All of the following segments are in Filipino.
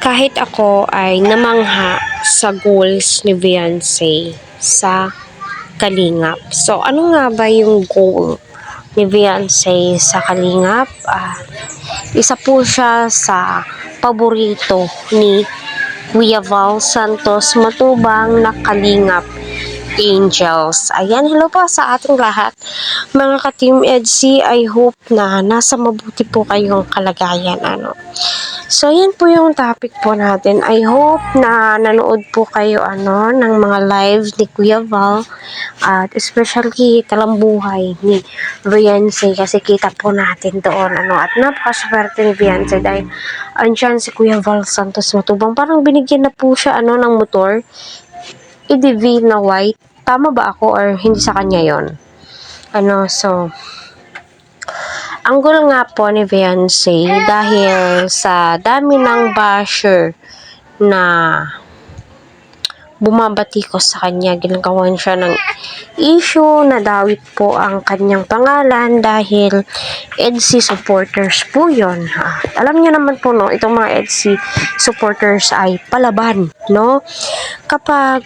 Kahit ako ay namangha sa goals ni Beyonce sa Kalingap. So, ano nga ba yung goal ni Beyonce sa Kalingap? Isa po siya sa paborito ni Kuya Val Santos Matubang na Kalingap Angels. Ayan, hello po sa ating lahat. Mga ka-Team EDC, I hope na nasa mabuti po kayong kalagayan. So, yan po yung topic po natin. I hope na nanood po kayo ng mga live ni Kuya Val at especially talambuhay ni Beyonce kasi kita po natin doon at napakaswerte ni Beyonce dahil andyan si Kuya Val Santos Matubang. Parang binigyan na po siya ng motor EDV na white. Tama ba ako or hindi sa kanya yon? So ang goal nga po ni Beyonce dahil sa dami ng basher na bumabati ko sa kanya, ginagawan siya ng issue na dawit po ang kanyang pangalan dahil EDC supporters po yun. Alam niyo naman po itong mga EDC supporters ay palaban, kapag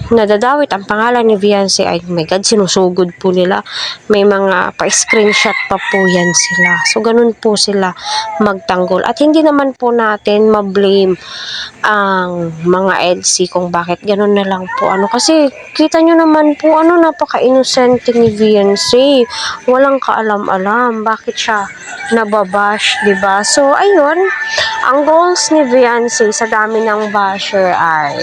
nadadawit ang pangalan ni Beyonce ay, my God, sinusugod po nila. May mga pa-screenshot pa po yan sila. So, ganun po sila magtanggol. At hindi naman po natin ma-blame ang mga EDC kung bakit ganun na lang po. Kasi kita nyo naman po, napaka-innocent ni Beyonce. Walang kaalam-alam. Bakit siya nababash, diba? So, ayun, ang goals ni Beyonce sa dami ng basher ay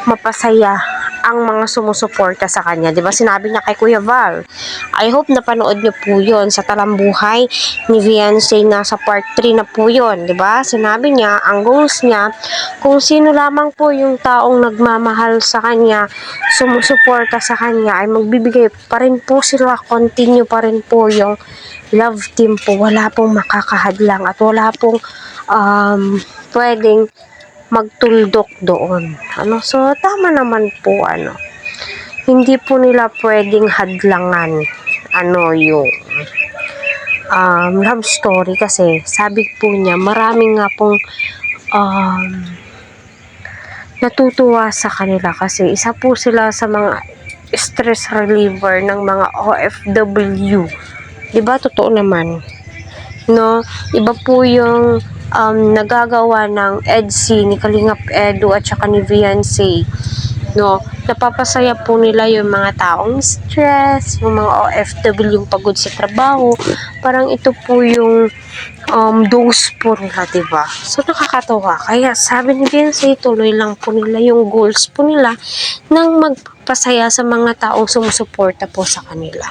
mapasaya ang mga sumusuporta sa kanya. Diba? Sinabi niya kay Kuya Val. I hope napanood niyo po yun sa talambuhay ni Beyonce na sa part 3 na po yun. Diba? Sinabi niya, ang goals niya, kung sino lamang po yung taong nagmamahal sa kanya, sumusuporta sa kanya, ay magbibigay pa rin po sila, continue pa rin po yung love team po. Wala pong makakahadlang at wala pong pwedeng magtuldok doon. So, tama naman po, hindi po nila pwedeng hadlangan, yung love story kasi sabi po niya, maraming nga pong natutuwa sa kanila kasi isa po sila sa mga stress reliever ng mga OFW. Diba? Totoo naman. Iba po yung nagagawa ng EDC ni Kalingap Edu at saka ni Beyonce. Napapasaya po nila yung mga taong stress, yung mga OFW yung pagod sa trabaho. Parang ito po yung dose po nila, diba? So, nakakatawa. Kaya sabi ni Beyonce, tuloy lang po nila yung goals po nila nang magpasaya sa mga taong sumusuporta po sa kanila.